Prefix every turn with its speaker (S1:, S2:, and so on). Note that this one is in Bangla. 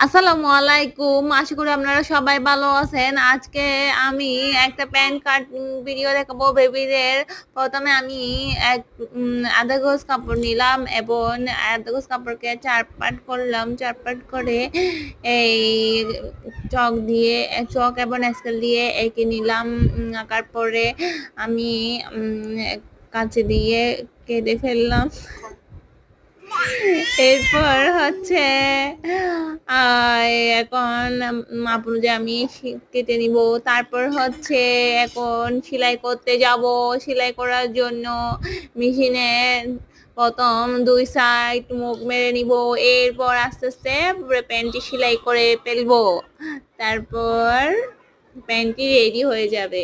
S1: আসসালামু আলাইকুম। আশা করি আপনারা সবাই ভালো আছেন। আজকে আমি একটা প্যান কাট ভিডিও দেখাবো বেবিদের। ১ম এ আমি এক ১/২ গজ কাপড় নিলাম এবং ১/২ গজ কাপড়কে ৪ পার্ট করলাম। ৪ পার্ট করে এই চক এবং স্কেল দিয়ে এঁকে নিলাম। আঁকার পরে আমি কাঁচি দিয়ে কেটে ফেললাম। এরপর হচ্ছে এখন মাপ অনুযায়ী আমি কেটে নিব। তারপর হচ্ছে এখন সেলাই করতে যাব। সেলাই করার জন্য মেশিনে ১ম ২ সাইড মুখ মেরে নিব। এরপর আস্তে আস্তে পুরো প্যান্টটি সেলাই করে ফেলবো। তারপর প্যান্টটি রেডি হয়ে যাবে।